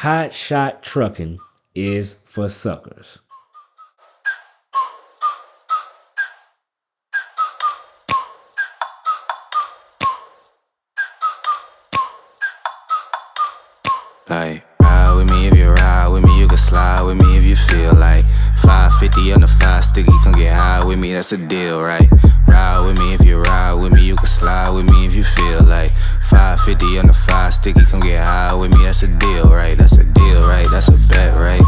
Hotshot trucking is for suckers. Like, ride with me if you ride with me, you can slide with me if you feel like 550 on the 5 sticky, come get high with me, that's a deal, right? Ride with me if you ride with me, you can slide with me if you feel like 550 on the 5 sticky, come get high with me, that's a deal, right? That's a deal, right? That's a bet, right?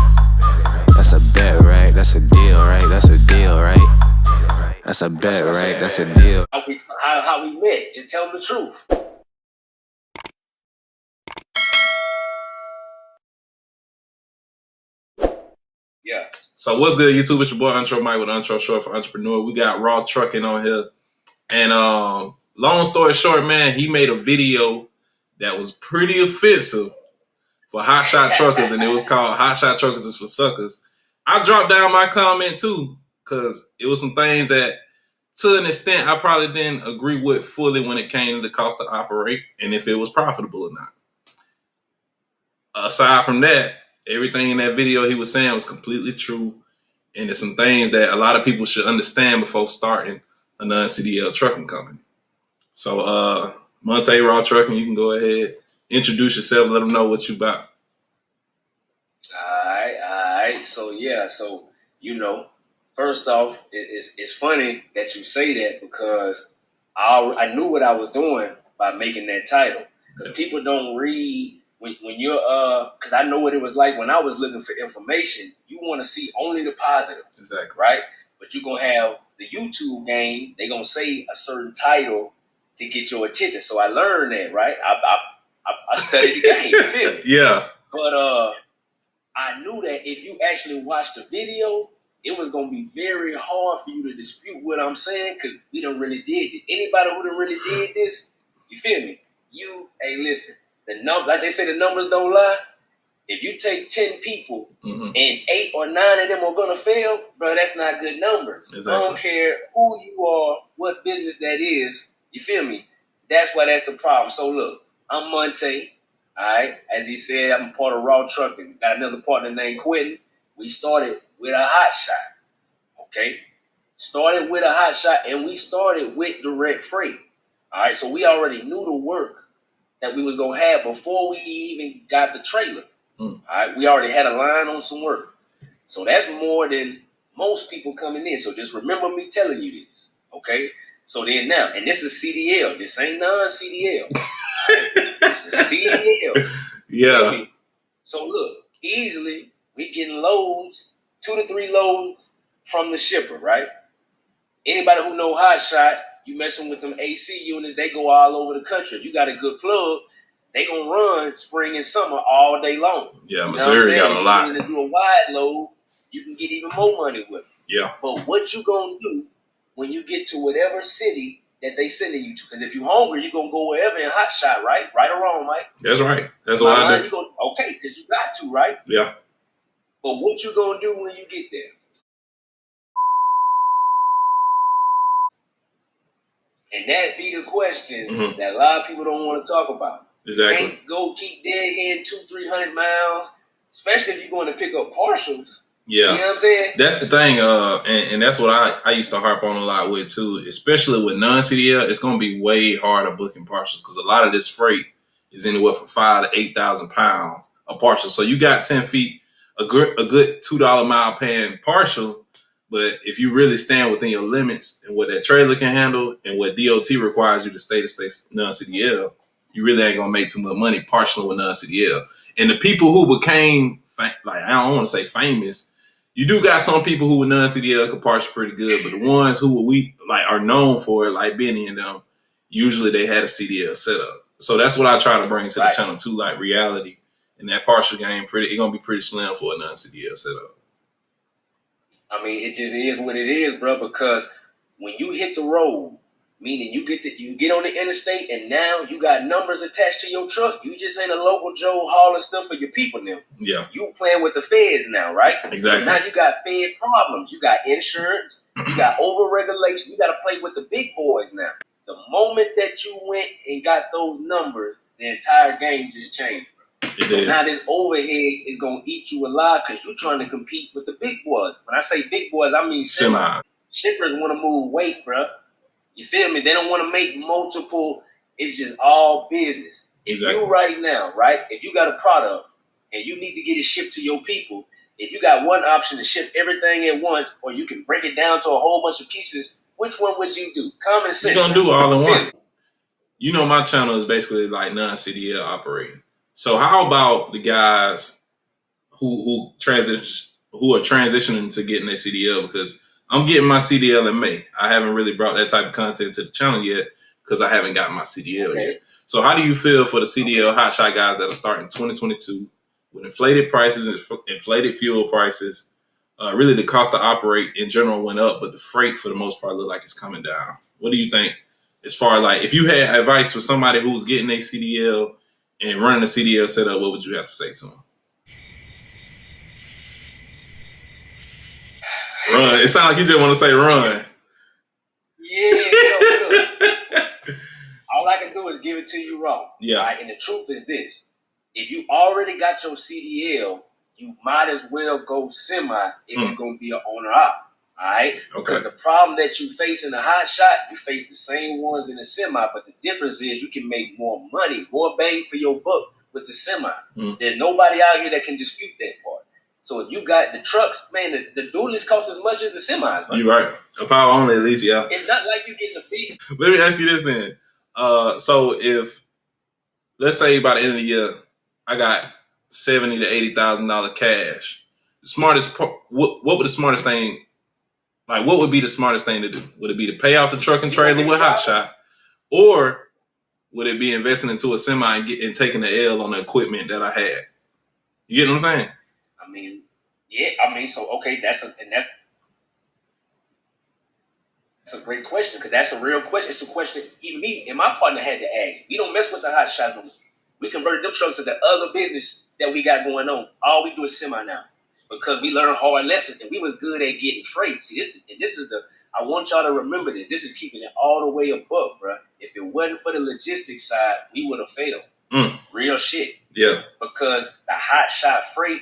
That's a bet, right? That's a deal, right? That's a deal, right? That's a bet, right? That's a deal. How we met? Just tell them the truth. Yeah. So what's good, YouTube? It's your boy Entre Mike with Entre Short for Entrepreneur. We got Raw Trucking on here. And long story short, man, he made a video that was pretty offensive for hotshot truckers, and it was called Hotshot Truckers is for Suckers. I dropped down my comment too, because it was some things that, to an extent, I probably didn't agree with fully when it came to the cost to operate and if it was profitable or not. Aside from that, everything in that video he was saying was completely true. And there's some things that a lot of people should understand before starting a non-CDL trucking company. So, Monte Raw Trucking, you can go ahead, introduce yourself, let them know what you about. All right. So first off, it's funny that you say that because I knew what I was doing by making that title. Because people don't read when you're because I know what it was like when I was looking for information. You want to see only the positive, Exactly. right? But you're gonna have the YouTube game. They're gonna say a certain title to get your attention. So I learned that, right? I studied the game. You feel me? Yeah. But I knew that if you actually watched the video, it was gonna be very hard for you to dispute what I'm saying because we done really did it. Anybody who done really did this, you feel me? Hey, listen, like they say, the numbers don't lie. If you take 10 people and 8 or 9 of them are gonna fail, bro, that's not good numbers. Exactly. I don't care who you are, what business that is. You feel me? That's the problem. So look, I'm Monte. All right, as he said, I'm a part of Raw Trucking. Got another partner named Quentin. We started with a hot shot. Okay, started with a hot shot, and we started with direct freight. All right, so we already knew the work that we was gonna have before we even got the trailer. All right, we already had a line on some work, so that's more than most people coming in. So just remember me telling you this, okay? So then now, and this is CDL. This ain't non-CDL. This is CDL. Yeah. So look, easily we getting loads, 2 to 3 loads from the shipper, right? Anybody who know Hotshot, you messing with them AC units, they go all over the country. If you got a good plug, they gonna run spring and summer all day long. Yeah, Missouri got a lot. If you're willing to do a wide load, you can get even more money with them. Yeah. But what you gonna do when you get to whatever city that they sending you to? Because if you hungry, you gonna go wherever in Hotshot, right? Right or wrong, Mike? That's right. That's what I do. Okay, because you got to, right? Yeah. But what you gonna do when you get there? And that be the question that a lot of people don't want to talk about. Exactly. You can't go keep deadhead 200-300 miles, especially if you're going to pick up partials. Yeah. You know what I'm saying? That's the thing, and that's what I used to harp on a lot with too, especially with non-CDL. It's going to be way harder booking partials because a lot of this freight is anywhere from 5,000 to 8,000 pounds a partial. So you got 10 feet, a good $2 mile paying partial. But if you really stand within your limits and what that trailer can handle and what DOT requires you to stay non-CDL, you really ain't gonna make too much money partially with non-CDL. And the people who became, like, I don't want to say famous, you do got some people who with non-CDL could partial pretty good, but the ones who we like are known for it, like Benny and them, usually they had a CDL setup. So that's what I try to bring to the channel too, like reality. And that partial game, it's gonna be pretty slim for a non-CDL setup. I mean, it just is what it is, bro. Because when you hit the road, meaning you get on the interstate, and now you got numbers attached to your truck. You just ain't a local Joe hauling stuff for your people now. Yeah. You playing with the feds now, right? Exactly. So now you got fed problems. You got insurance. You got over-regulation. You got to play with the big boys now. The moment that you went and got those numbers, the entire game just changed. So now this overhead is gonna eat you alive because you're trying to compete with the big boys. When I say big boys, I mean semi. Shippers want to move weight, bro. You feel me? They don't want to make multiple. It's just all business. Exactly. If you right now, right? If you got a product and you need to get it shipped to your people, if you got one option to ship everything at once, or you can break it down to a whole bunch of pieces, which one would you do? Common sense. You're gonna do all in one. You know, my channel is basically like non-CDL operating. So how about the guys who are transitioning to getting their CDL? Because I'm getting my CDL in May. I haven't really brought that type of content to the channel yet because I haven't gotten my CDL yet. So how do you feel for the CDL hotshot guys that are starting 2022 with inflated prices and inflated fuel prices? Really, the cost to operate in general went up, but the freight for the most part look like it's coming down. What do you think? As far as like, if you had advice for somebody who's getting a CDL and running a CDL setup, what would you have to say to them? Run. It sounds like you just want to say run. Yeah. All I can do is give it to you raw. Yeah. Right? And the truth is this. If you already got your CDL, you might as well go semi if you're going to be an owner op. All right? Okay. Because the problem that you face in the hot shot, you face the same ones in the semi, but the difference is you can make more money, more bang for your buck with the semi. There's nobody out here that can dispute that part. So if you got the trucks, man, the dualies cost as much as the semis. You're right. A power only, at least, yeah. It's not like you getting a fee. Let me ask you this then. So if, let's say by the end of the year, I got $70,000 to $80,000 cash. The smartest, what would the smartest thing? Like, what would be the smartest thing to do? Would it be to pay off the truck and trailer with Hotshot? Or would it be investing into a semi and taking the L on the equipment that I had? You get what I'm saying? I mean, yeah. I mean, so, okay, that's a great question because that's a real question. It's a question even me and my partner had to ask. We don't mess with the hot shots no more. We converted them trucks to the other business that we got going on. All we do is semi now because we learned hard lessons and we was good at getting freight. See, this is the. I want y'all to remember this. This is keeping it all the way above, bro. If it wasn't for the logistics side, we would have failed. Real shit. Yeah. Because the hot shot freight,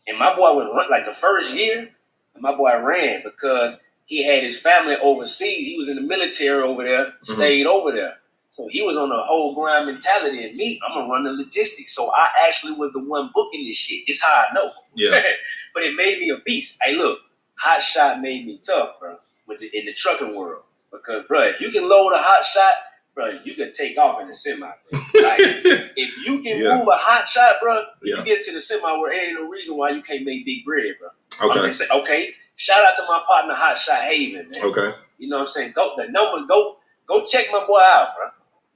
and my boy was run like the first year, and my boy ran because he had his family overseas. He was in the military over there, stayed over there. So he was on a whole grind mentality. And me, I'm going to run the logistics. So I actually was the one booking this shit. Just how I know. Yeah. But it made me a beast. Hey, look, hot shot made me tough, bro, in the trucking world. Because, bro, if you can load a hot shot, bro, you can take off in the semi, bro. Like, if you can move a hot shot, bro, you get to the semi where there ain't no reason why you can't make big bread, bro. Okay. I'm say, okay, shout out to my partner, Hot Shot Haven, man. Okay. You know what I'm saying? Go check my boy out, bro.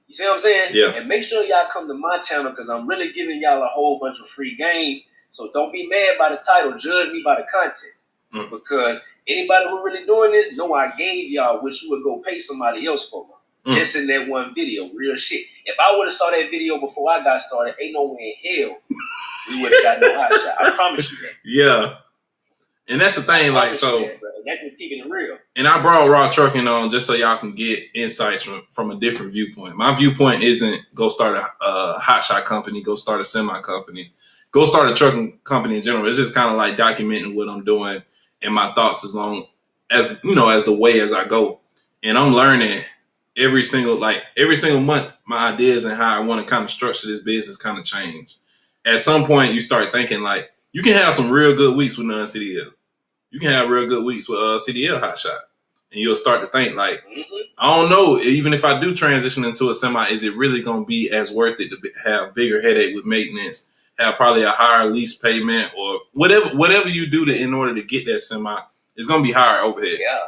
You see what I'm saying? Yeah. And make sure y'all come to my channel because I'm really giving y'all a whole bunch of free game. So don't be mad by the title. Judge me by the content. Because anybody who really doing this know I gave y'all what you would go pay somebody else for. Just in that one video. Real shit. If I would have saw that video before I got started, ain't no way in hell we would have got no hot shot. I promise you that. Yeah. And that's the thing, like, so. That's just keeping it real. And I brought raw trucking on just so y'all can get insights from a different viewpoint. My viewpoint isn't go start a hotshot company, go start a semi company, go start a trucking company in general. It's just kind of like documenting what I'm doing and my thoughts as long as, you know, as the way as I go. And I'm learning every single month, my ideas and how I want to kind of structure this business kind of change. At some point, you start thinking like, you can have some real good weeks with non-CDL. You can have real good weeks with CDL hotshot. And you'll start to think like, I don't know, even if I do transition into a semi, is it really going to be as worth it to have bigger headache with maintenance, have probably a higher lease payment or whatever you do in order to get that semi, it's going to be higher overhead. Yeah.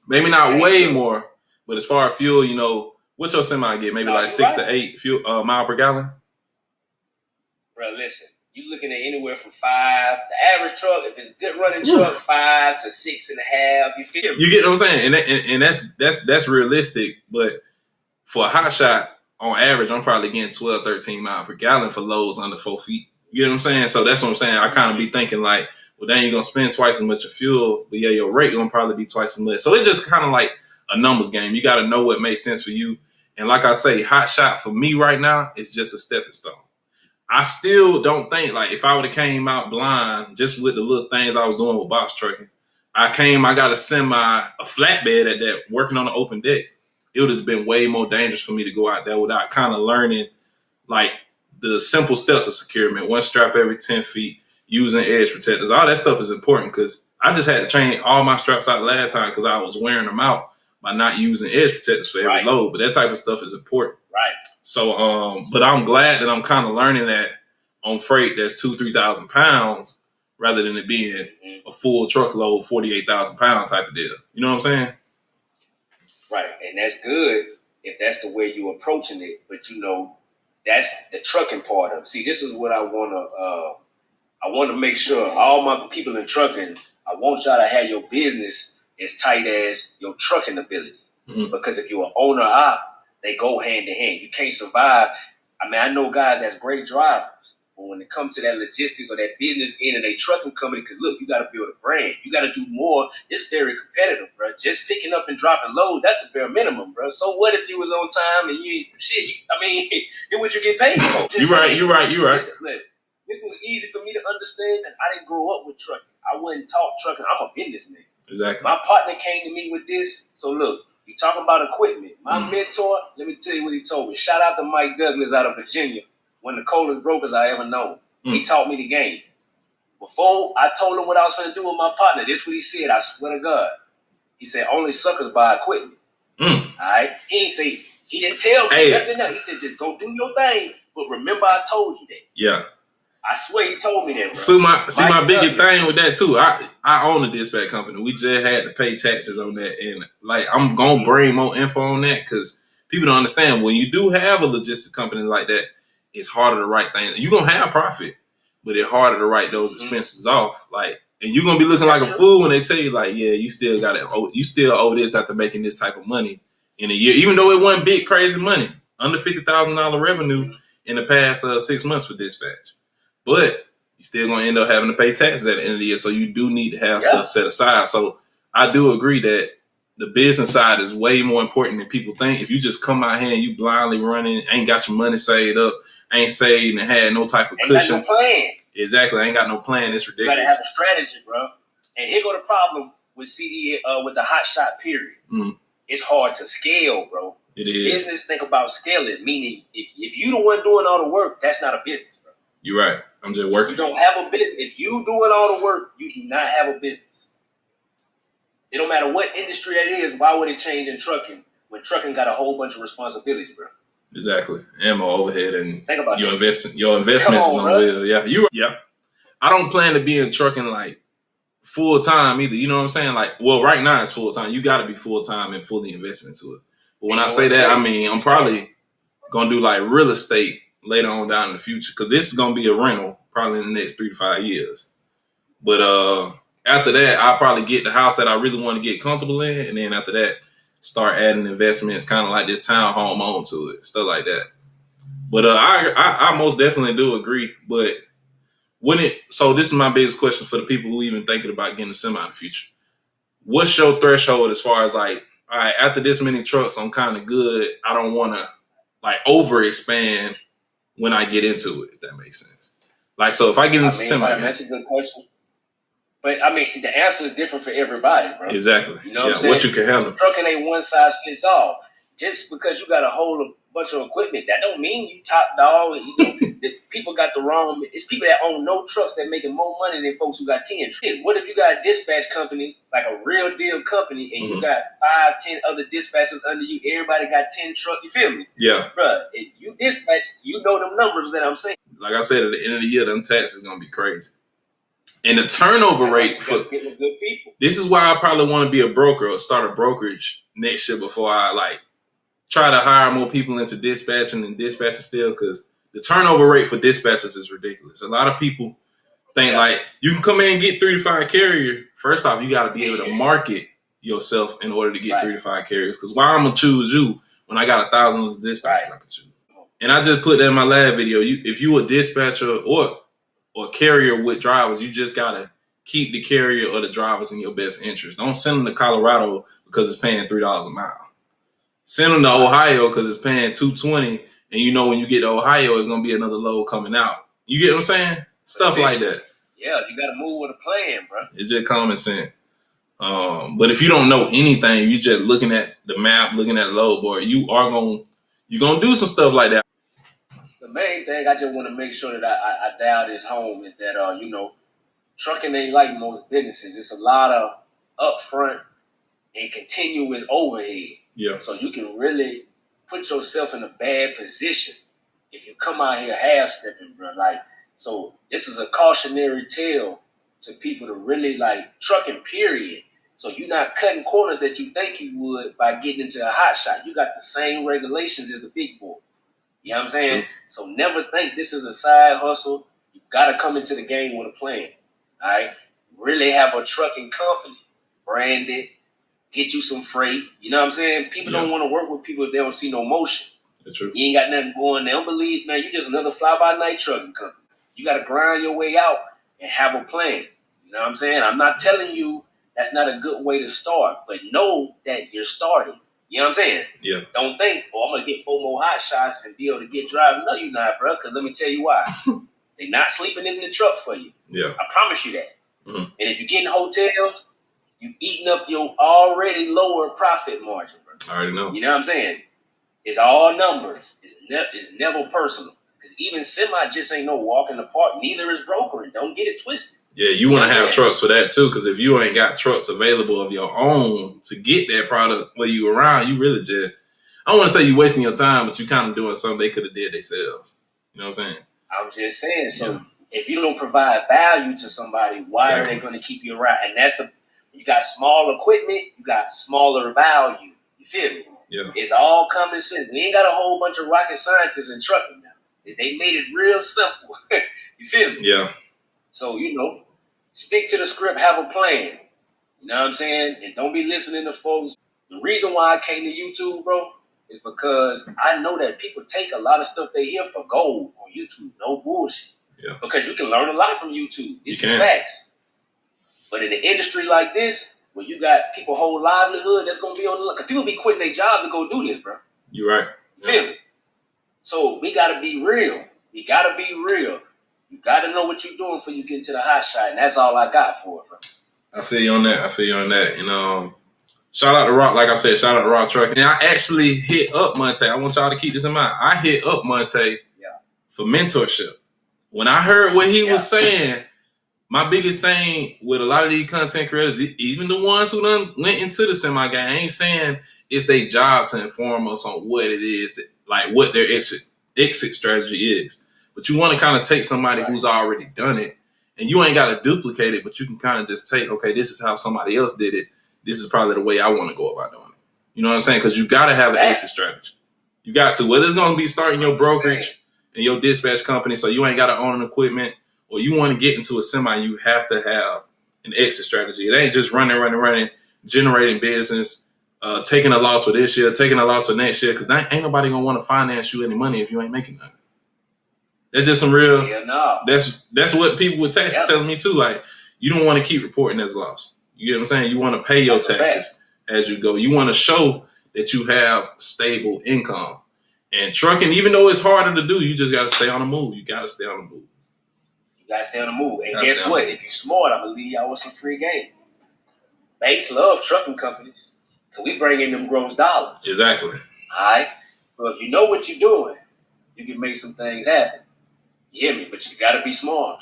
Maybe not way more, but as far as fuel, you know, what your semi get? Maybe like 6 to 8 fuel mile per gallon? Bro, listen. You looking at anywhere from 5. The average truck, if it's a good running truck, 5 to 6.5. You feel me? You get what I'm saying? And that's realistic. But for a hot shot, on average, I'm probably getting 12, 13 miles per gallon for loads under 4 feet. You get what I'm saying? So that's what I'm saying. I kind of be thinking like, well, then you're gonna spend twice as much of fuel, but yeah, your rate gonna probably be twice as much. So it's just kind of like a numbers game. You got to know what makes sense for you. And like I say, hot shot for me right now is just a stepping stone. I still don't think, like, if I would have came out blind just with the little things I was doing with box trucking, I got a flatbed at that, working on an open deck. It would have been way more dangerous for me to go out there without kind of learning, like, the simple steps of securement. One strap every 10 feet, using edge protectors. All that stuff is important because I just had to change all my straps out last time because I was wearing them out by not using edge protectors for every load. But that type of stuff is important. Right. So, but I'm glad that I'm kind of learning that on freight that's 2,000-3,000 pounds rather than it being a full truckload, 48,000 pound type of deal. You know what I'm saying? Right. And that's good if that's the way you're approaching it. But that's the trucking part of it. See, this is what I want to make sure all my people in trucking, I want y'all to have your business as tight as your trucking ability. Mm-hmm. Because if you're an owner op, they go hand in hand. You can't survive. I mean, I know guys that's great drivers, but when it comes to that logistics or that business end of a trucking company, because look, you got to build a brand. You got to do more. It's very competitive, bro. Just picking up and dropping load, that's the bare minimum, bro. So what if you was on time and then would you get paid for? You're right. Listen, look, this was easy for me to understand because I didn't grow up with trucking. I wasn't taught trucking. I'm a businessman. Exactly. My partner came to me with this. So look, you talking about equipment. My mentor, let me tell you what he told me. Shout out to Mike Douglas out of Virginia, one of the coldest brokers I ever known. He taught me the game. Before I told him what I was going to do with my partner, this is what he said. I swear to God. He said, only suckers buy equipment. All right? He didn't tell me nothing else. He said, just go do your thing. But remember I told you that. Yeah. I swear he told me that, bro. See my biggest thing with that too. I own a dispatch company. We just had to pay taxes on that, and like I'm gonna bring more info on that because people don't understand when you do have a logistics company like that, it's harder to write things. You're gonna have profit, but it's harder to write those expenses off. Like, and you're gonna be looking like a fool when they tell you like, yeah, you still owe this after making this type of money in a year, even though it wasn't big crazy money, under $50,000 revenue in the past 6 months for dispatch. But you're still going to end up having to pay taxes at the end of the year. So you do need to have stuff set aside. So I do agree that the business side is way more important than people think. If you just come out here and you blindly running, ain't got your money saved up, ain't saved and had no type of cushion. Ain't got no plan. Exactly. Ain't got no plan. It's ridiculous. You got to have a strategy, bro. And here go the problem with CDL, with the Hotshot period. It's hard to scale, bro. It is. Business think about scaling, meaning if you the one doing all the work, that's not a business, bro. You're right. I'm just working. You don't have a business. If you doing all the work, you do not have a business. It don't matter what industry that is. Why would it change in trucking when trucking got a whole bunch of responsibility, bro? Exactly. And more overhead and think about your investments is on wheel. Yeah. You right. Yeah. I don't plan to be in trucking like full time either. You know what I'm saying? Like, well, right now it's full time. You got to be full time and fully invest into it. But when I say that, I mean I'm probably gonna do like real estate later on down in the future because this is gonna be a rental probably in the next 3 to 5 years. But after that, I'll probably get the house that I really want to get comfortable in, and then after that, start adding investments, kind of like this townhome onto it, stuff like that. But I most definitely do agree. But so this is my biggest question for the people who even thinking about getting a semi in the future. What's your threshold as far as like, all right, after this many trucks, I'm kind of good. I don't want to like over expand when I get into it, if that makes sense. Like, so if I get into semi, that's a good question. But I mean, the answer is different for everybody, bro. Exactly. You know what I'm saying? What you can handle. Trucking ain't one size fits all. Just because you got a whole bunch of equipment, that don't mean you top dog. You know, the people got the wrong. It's people that own no trucks that making more money than folks who got 10 trucks. What if you got a dispatch company, like a real deal company, and you got 5, 10 other dispatchers under you? Everybody got 10 trucks. You feel me? Yeah. Bro, if you dispatch, you know them numbers that I'm saying. Like I said, at the end of the year, them taxes gonna be crazy. And the turnover rate for good people. This is why I probably want to be a broker or start a brokerage next year before I like try to hire more people into dispatching and dispatching still, because the turnover rate for dispatchers is ridiculous. A lot of people think like you can come in and get 3 to 5 carrier. First off, you got to be able to market yourself in order to get 3 to 5 carriers. Because why I'm gonna choose you when I got 1,000 of the dispatchers I can choose? And I just put that in my last video. If you a dispatcher or carrier with drivers, you just gotta keep the carrier or the drivers in your best interest. Don't send them to Colorado because it's paying $3 a mile. Send them to Ohio because it's paying $2.20 and you know when you get to Ohio, it's gonna be another load coming out. You get what I'm saying? Stuff like that. Yeah, you gotta move with a plan, bro. It's just common sense. But if you don't know anything, you just looking at the map, looking at the load board, you're gonna do some stuff like that. The main thing I just want to make sure that I dial this home is that trucking ain't like most businesses. It's a lot of upfront and continuous overhead. Yeah. So you can really put yourself in a bad position if you come out here half stepping, bro. So this is a cautionary tale to people to really trucking, period. So you're not cutting corners that you think you would by getting into a Hotshot. You got the same regulations as the big boys. You know what I'm saying? True. So never think this is a side hustle. You got to come into the game with a plan. All right? Really have a trucking company, brand it, get you some freight. You know what I'm saying? People don't want to work with people if they don't see no motion. That's true. You ain't got nothing going. They don't believe, man, you just another fly-by-night trucking company. You got to grind your way out and have a plan. You know what I'm saying? I'm not telling you that's not a good way to start, but know that you're starting. You know what I'm saying? Yeah. Don't think, I'm going to get 4 more hot shots and be able to get driving. No, you're not, bro, because let me tell you why. They're not sleeping in the truck for you. Yeah. I promise you that. Mm-hmm. And if you get in hotels, you eating up your already lower profit margin, bro. I already know. You know what I'm saying? It's all numbers. It's never personal. Because even semi just ain't no walk in the park. Neither is brokering. Don't get it twisted. Yeah, you want to have trucks for that too. Because if you ain't got trucks available of your own to get that product where you around, you really just, I don't want to say you wasting your time, but you kind of doing something they could have did themselves. You know what I'm saying? I'm just saying. So if you don't provide value to somebody, why are they going to keep you around? And that's you got small equipment, you got smaller value. You feel me? Yeah. It's all common sense. We ain't got a whole bunch of rocket scientists in trucking now. They made it real simple. You feel me? Yeah. So, stick to the script, have a plan. You know what I'm saying? And don't be listening to folks. The reason why I came to YouTube, bro, is because I know that people take a lot of stuff they hear for gold on YouTube. No bullshit. Yeah. Because you can learn a lot from YouTube. It's facts. But in an industry like this, where you got people whole livelihood that's going to be on the look. Because people be quitting their job to go do this, bro. You're right. Feel me? So we got to be real. You got to be real. You got to know what you're doing before you get into the hot shot. And that's all I got for it, bro. I feel you on that. Shout out to Rock. Like I said, shout out to Rock Trucking. And I actually hit up Monte. I want y'all to keep this in mind. I hit up Monte for mentorship. When I heard what he was saying, my biggest thing with a lot of these content creators, even the ones who done went into the semi game, I ain't saying it's their job to inform us on what it is, what their exit strategy is. But you want to kind of take somebody who's already done it, and you ain't got to duplicate it, but you can kind of just take, okay, this is how somebody else did it. This is probably the way I want to go about doing it. You know what I'm saying? Because you got to have an exit strategy. You got to. Whether it's going to be starting your brokerage and your dispatch company so you ain't got to own an equipment, or you want to get into a semi, you have to have an exit strategy. It ain't just running, generating business, taking a loss for this year, taking a loss for next year, because ain't nobody going to want to finance you any money if you ain't making nothing. That's just some real. Yeah, no. That's what people with taxes telling me too. Like, you don't want to keep reporting as a loss. You get what I'm saying? You want to pay your taxes as you go. You want to show that you have stable income. And trucking, even though it's harder to do, you just got to stay on the move. You got to stay on the move. You got to stay on the move. And guess what? If you're smart, I'm going to leave y'all with some free game. Banks love trucking companies because we bring in them gross dollars. Exactly. All right? So if you know what you're doing, you can make some things happen. You hear me? But you got to be smart.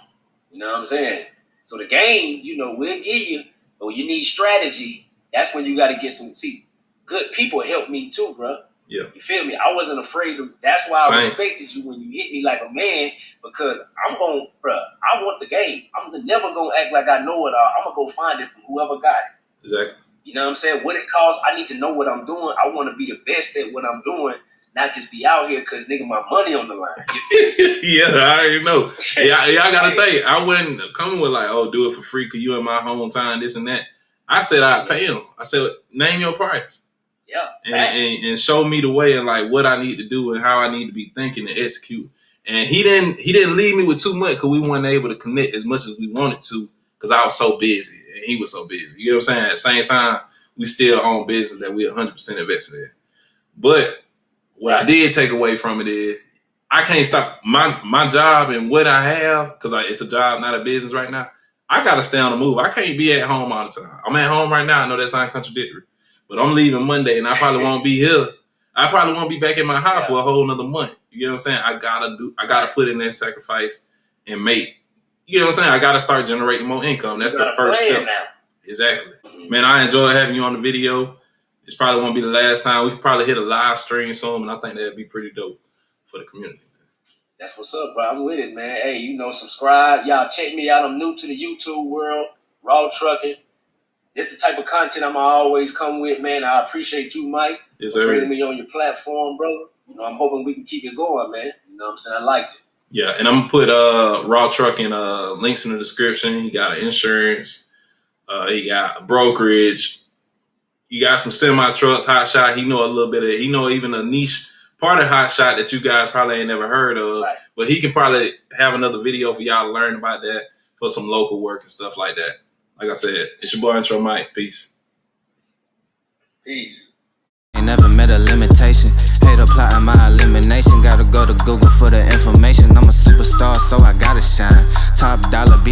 You know what I'm saying? So the game, we'll give you, but when you need strategy, that's when you got to get some. See, good people help me too, bro. Yeah. You feel me? I wasn't afraid to. That's why I respected you when you hit me like a man, because I want the game. I'm never going to act like I know it all. I'm going to go find it from whoever got it. Exactly. You know what I'm saying? What it costs, I need to know what I'm doing. I want to be the best at what I'm doing, not just be out here because, nigga, my money on the line. You feel me? Yeah, I already know. Y'all got to think. I wasn't coming with do it for free because you in my hometown, this and that. I said I'd pay him. I said, name your price. Yeah. And show me the way and what I need to do and how I need to be thinking and execute. And he didn't leave me with too much because we weren't able to connect as much as we wanted to because I was so busy and he was so busy. You know what I'm saying? At the same time, we still own business that we 100% invested in. But what I did take away from it is I can't stop my job and what I have, because it's a job, not a business right now. I got to stay on the move. I can't be at home all the time. I'm at home right now. I know that sounds contradictory, but I'm leaving Monday and I probably won't be here. I probably won't be back in my house for a whole nother month. You know what I'm saying? I gotta put in that sacrifice and make, you know what I'm saying? I gotta start generating more income. That's the first step. Now. Exactly. Mm-hmm. Man, I enjoyed having you on the video. This probably won't be the last time. We could probably hit a live stream soon, and I think that'd be pretty dope for the community. That's what's up, bro. I'm with it, man. Hey, subscribe. Y'all check me out. I'm new to the YouTube world. Raw trucking. This the type of content I'm always come with, man. I appreciate you, Mike, for bringing me on your platform, brother. I'm hoping we can keep it going, man. You know what I'm saying? I like it. Yeah, and I'm gonna put Raw Trucking links in the description. He got an insurance. He got a brokerage. He got some semi trucks, Hotshot. He know a little bit of it. He know even a niche part of Hotshot that you guys probably ain't never heard of. Right. But he can probably have another video for y'all to learn about that for some local work and stuff like that. Like I said, it's your boy Entre Mike. Peace. Peace. Ain't never met a limitation. Hate applying my elimination. Gotta go to Google for the information. I'm a superstar, so I gotta shine. Top dollar beat.